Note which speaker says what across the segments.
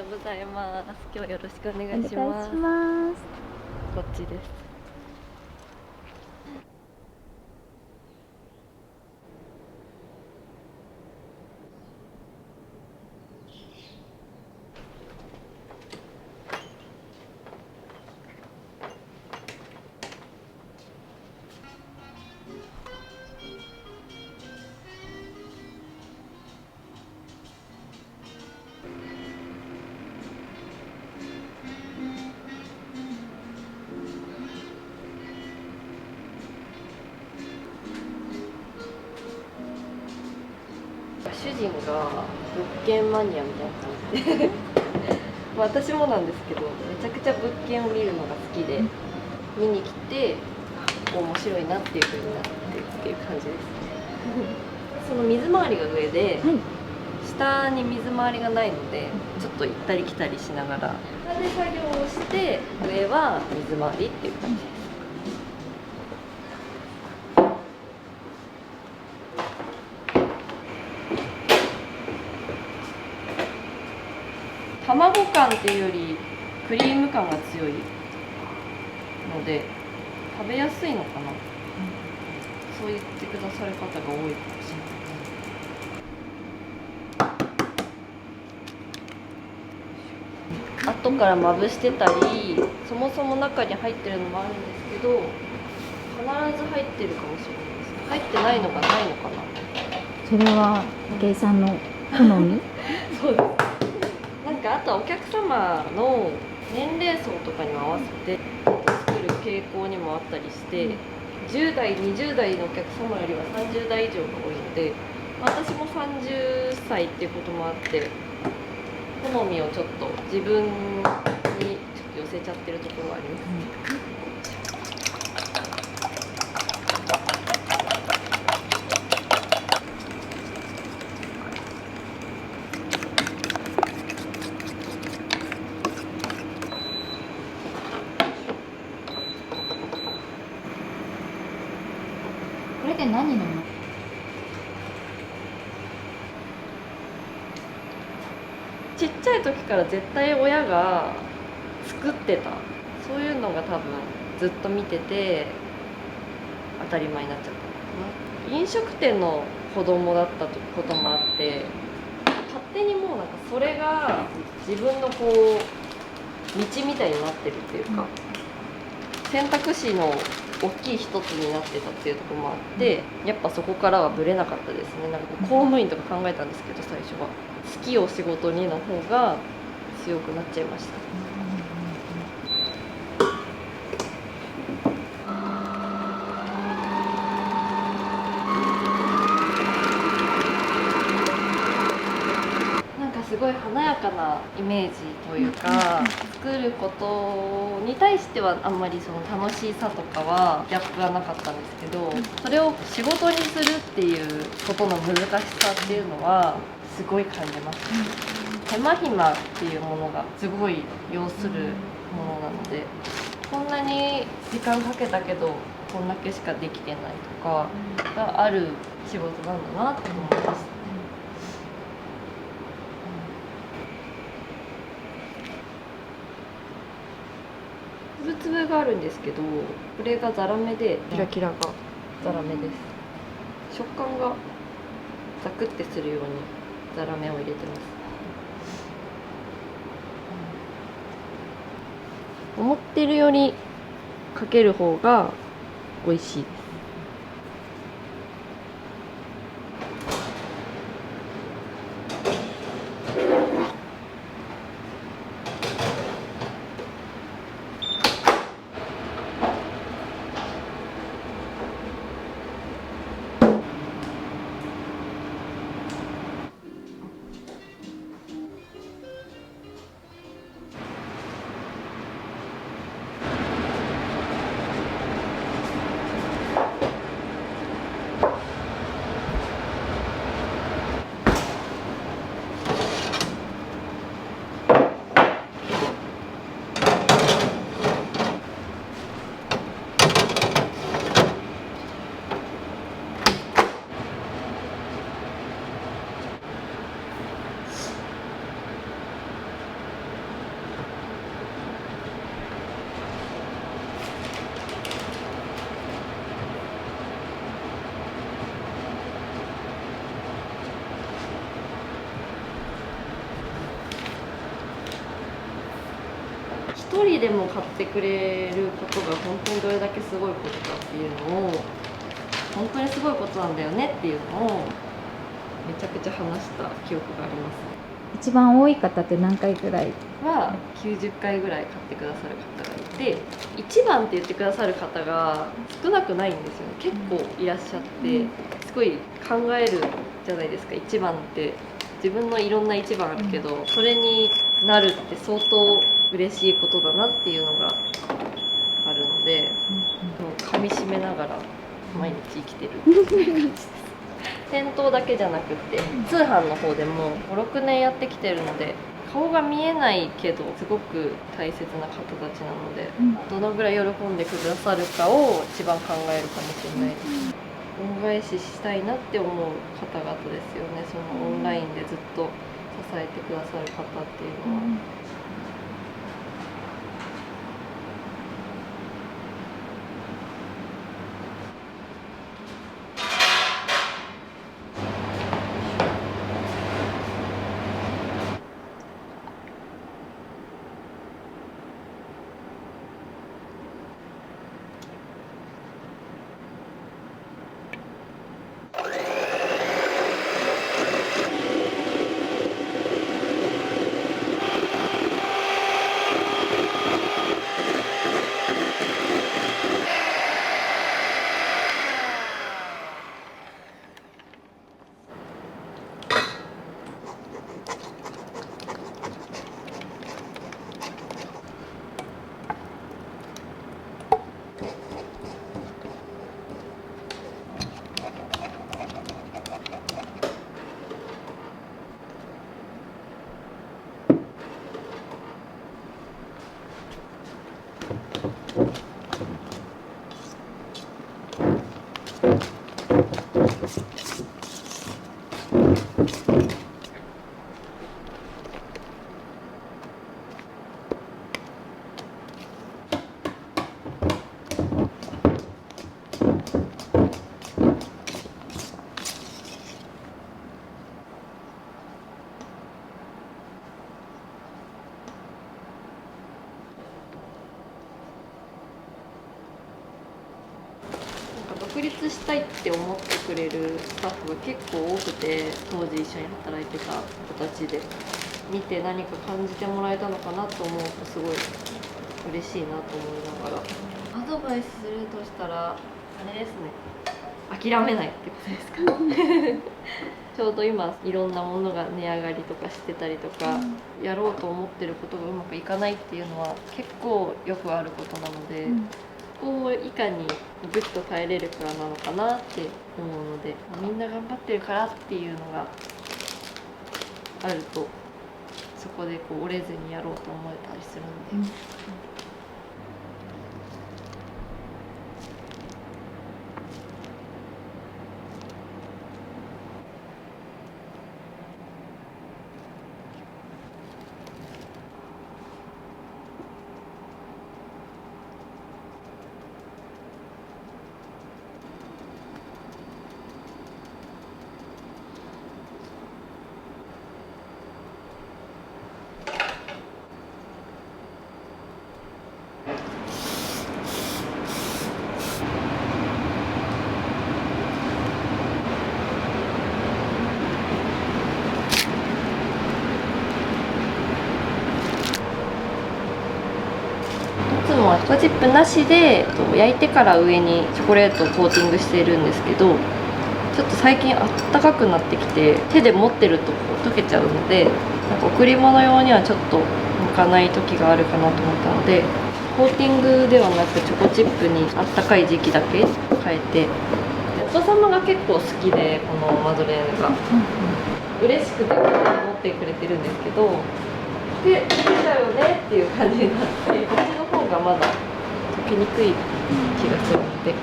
Speaker 1: ようございます。今日はよろしくお願いし
Speaker 2: お願
Speaker 1: ます。
Speaker 2: いします。
Speaker 1: こっちです。主人が物件マニアみたいな感じで私もなんですけど、めちゃくちゃ物件を見るのが好きで、見に来て面白いなっていう風になってっていう感じですね。その水回りが上で、
Speaker 2: はい。
Speaker 1: 下に水回りがないので、ちょっと行ったり来たりしながら下で作業をして、上は水回りっていう感じです。卵感っていうよりクリーム感が強いので食べやすいのかな、そう言ってくださる方が多いかもしれない。後からまぶしてたり、そもそも中に入ってるのもあるんですけど、必ず入ってるかもしれないです。入ってないのがないのかな。
Speaker 2: それは武井さんの好み？
Speaker 1: そうです。なんかあとはお客様の年齢層とかにも合わせて作る傾向にもあったりして、10代20代のお客様よりは30代以上が多いので、私も30歳っていうこともあって好みをちょっと自分にちょっと寄せちゃってるところはあります。
Speaker 2: これって何の？
Speaker 1: ちっちゃい時から絶対親が作ってた、そういうのが多分ずっと見てて当たり前になっちゃったのかな。飲食店の子供だったこともあって、勝手にもうなんかそれが自分のこう道みたいになってるっていうか、選択肢の大きい一つになってたっていうところもあって、やっぱそこからはブレなかったですね。なんか公務員とか考えたんですけど、最初は好きを仕事にの方が強くなっちゃいました。なんかすごい華やかなイメージというか、作ることに対してはあんまりその楽しさとかはギャップはなかったんですけど、それを仕事にするっていうことの難しさっていうのはすごい感じます。手間暇っていうものがすごい要するものなので、こんなに時間かけたけどこんだけしかできてないとかがある仕事なんだなと思います。つぶつぶがあるんですけど、これがザラメで、キラキラがザラメです。食感がザクってするようにザラメを入れてます。思ってるよりかける方が美味しいです。人でも買ってくれることが本当にどれだけすごいことかっていうのを、本当にすごいことなんだよねっていうのをめちゃくちゃ話した記憶があります。
Speaker 2: 一番多い方って何回ぐらい？
Speaker 1: は90回ぐらい買ってくださる方がいて、1番って言ってくださる方が少なくないんですよね。結構いらっしゃって、すごい考えるじゃないですか。1番って自分のいろんな1番あるけど、それになるって相当嬉しいことだなっていうのがあるので、もう噛みしめながら毎日生きてるっていう感じです。店頭だけじゃなくて通販の方でも56年やってきてるので、顔が見えないけどすごく大切な方たちなので、どのぐらい喜んでくださるかを一番考えるかもしれないです。恩返ししたいなって思う方々ですよね。そのオンラインでずっと支えてくださる方っていうのは。独立したいって思ってくれるスタッフが結構多くて、当時一緒に働いてた子たちで見て何か感じてもらえたのかなと思うとすごい嬉しいなと思いながら、アドバイスするとしたらあれですね、諦めないってことですかねちょうど今いろんなものが値上がりとかしてたりとか、やろうと思ってることがうまくいかないっていうのは結構よくあることなので、そこをいかにぐっと耐えれるかなのかなって思うので、みんな頑張ってるからっていうのがあると、そこでこう折れずにやろうと思えたりするんで。いつもはチョコチップなしで焼いてから上にチョコレートをコーティングしているんですけど、ちょっと最近あったかくなってきて手で持ってるとこう溶けちゃうので、なんか贈り物用にはちょっと向かない時があるかなと思ったので、コーティングではなくチョコチップにあったかい時期だけ変えて、お子様が結構好きでこのマドレーヌが嬉しくて持ってくれてるんですけど、で溶けちゃうよねっていう感じになって、こっちの方がまだ溶けにくい気がするので。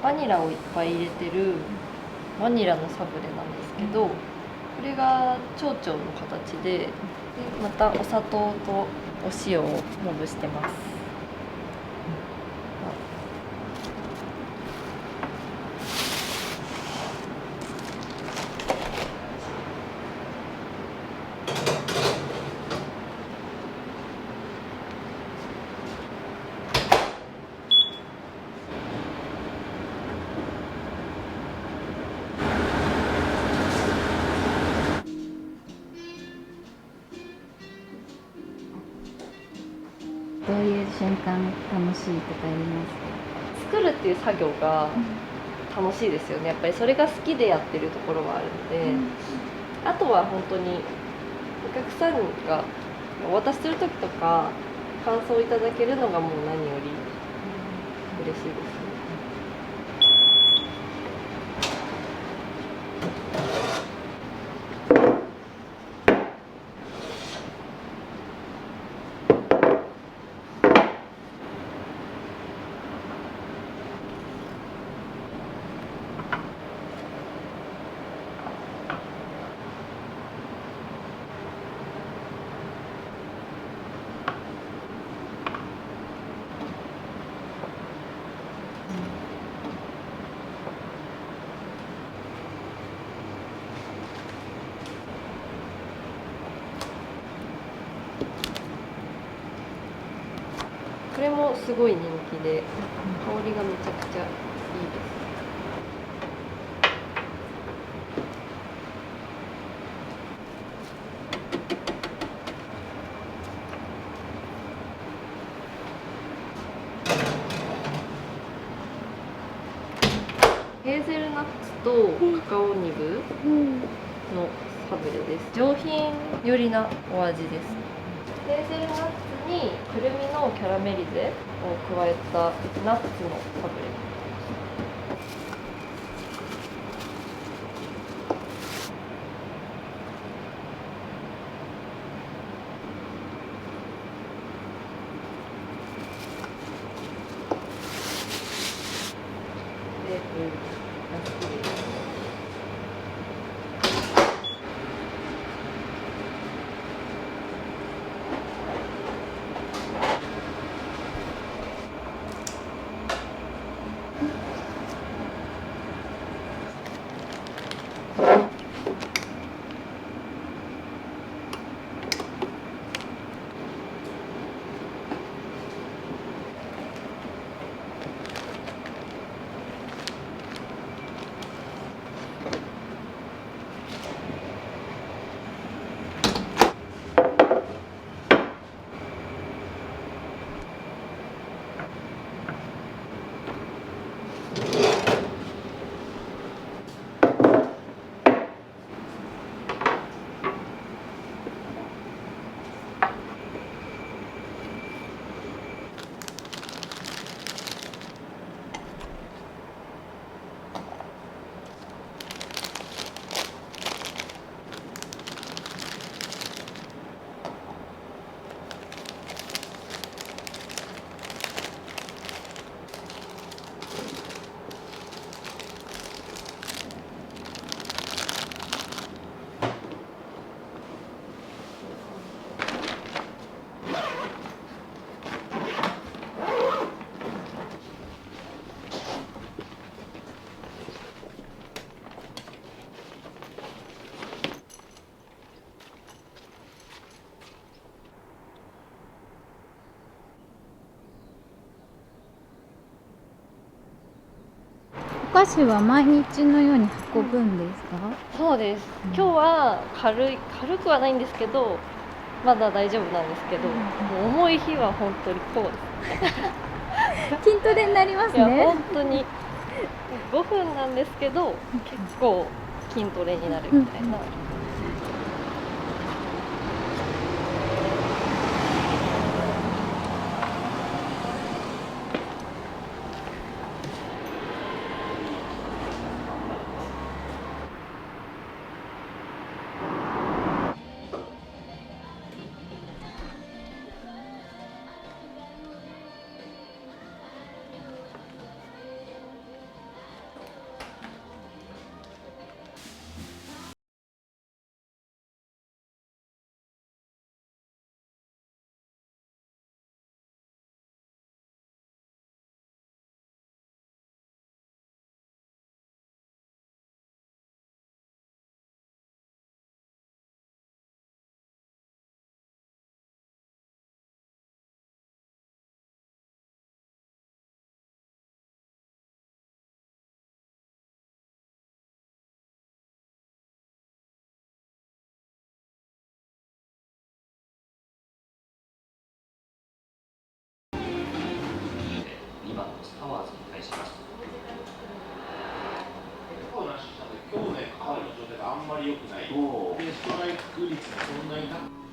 Speaker 1: バニラをいっぱい入れてるバニラのサブレなんですけど、これが蝶々の形で、またお砂糖とお塩をまぶしてます。
Speaker 2: どういう瞬間楽しいとかありますか？
Speaker 1: 作るっていう作業が楽しいですよね。やっぱりそれが好きでやってるところはあるので、あとは本当にお客さんがお渡しする時とか感想をいただけるのがもう何より嬉しいですね。これもすごい人気で、香りがめちゃくちゃいいです。ヘーゼルナッツとカカオニブのサブレです。上品寄りなお味です。ヘーゼルナッツにくるみのキャラメリゼを加えたナッツのサブレ。で、ラスクです。
Speaker 2: お菓子は毎日のように運ぶんですか？
Speaker 1: そうです。今日は軽くはないんですけど、まだ大丈夫なんですけど、もう重い日は本当にこうです。
Speaker 2: 筋トレになります
Speaker 1: いや
Speaker 2: ね。
Speaker 1: 本当に5分なんですけど、結構筋トレになるみたいな。
Speaker 3: スタワーズに対しました。
Speaker 4: 今日ね、彼の状態があんまり良くない。で、ストライク率もそんなに高く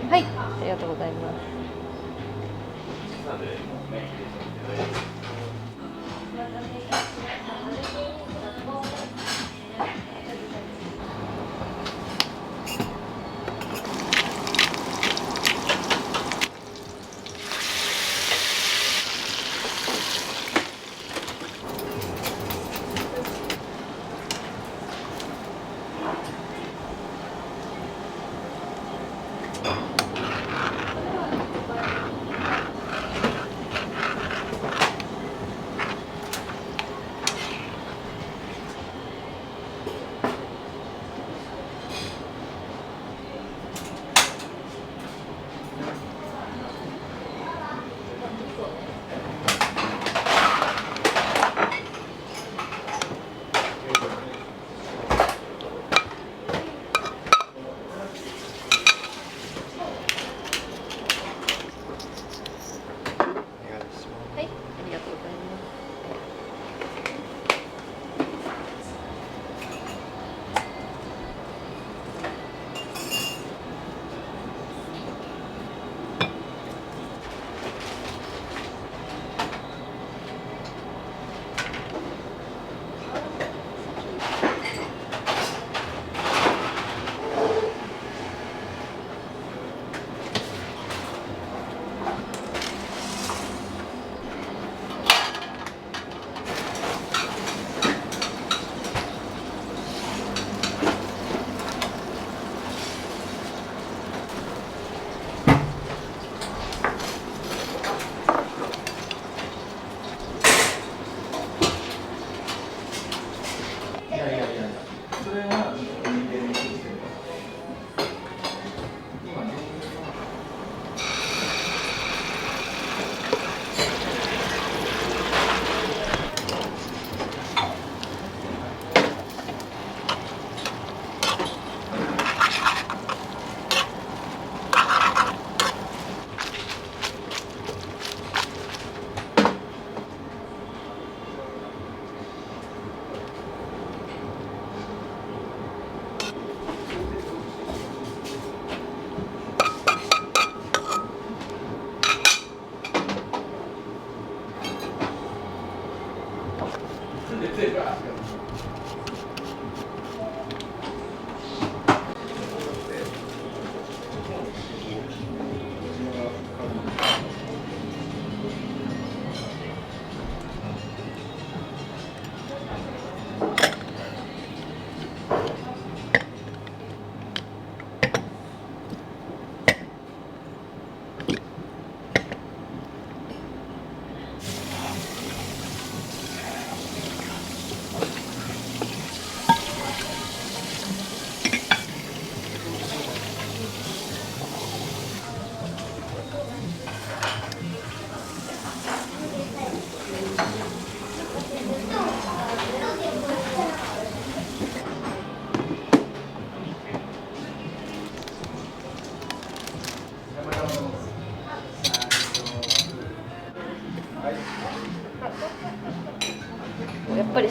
Speaker 1: はい、ありがとうございます。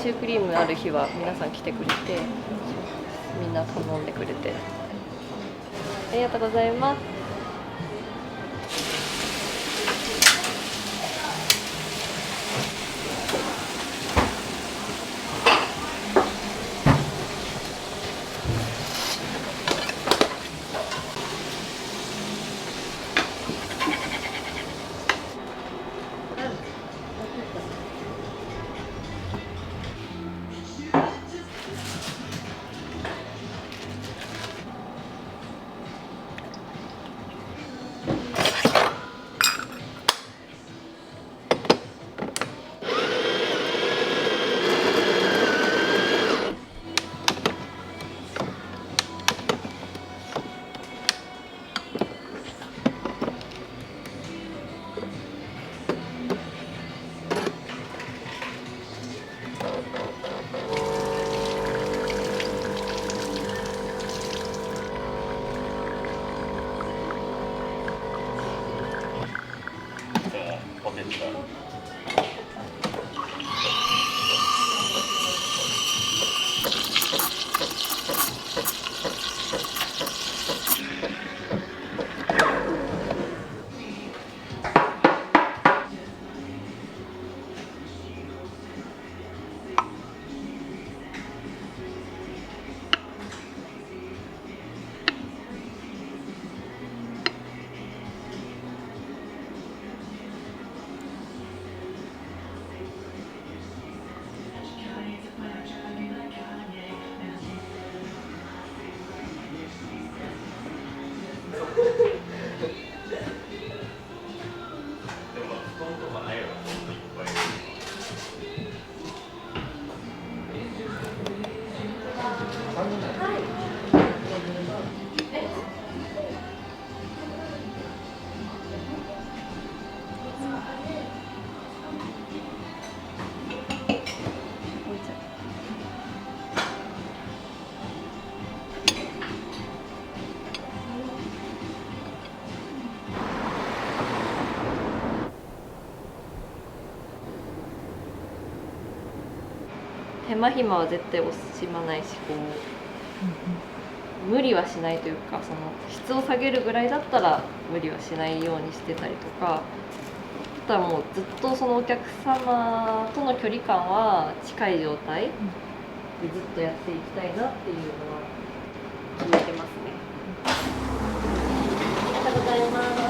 Speaker 1: シュークリームある日は皆さん来てくれて、みんな頼んでくれて、ありがとうございます。
Speaker 4: ポテチが。手間暇は絶対惜しまないし、こう無理はしないというか、その質を下げるぐらいだったら無理はしないようにしてたりとか、あとはもうずっとそのお客様との距離感は近い状態でずっとやっていきたいなっていうのは決めてますね。ありがとうございます。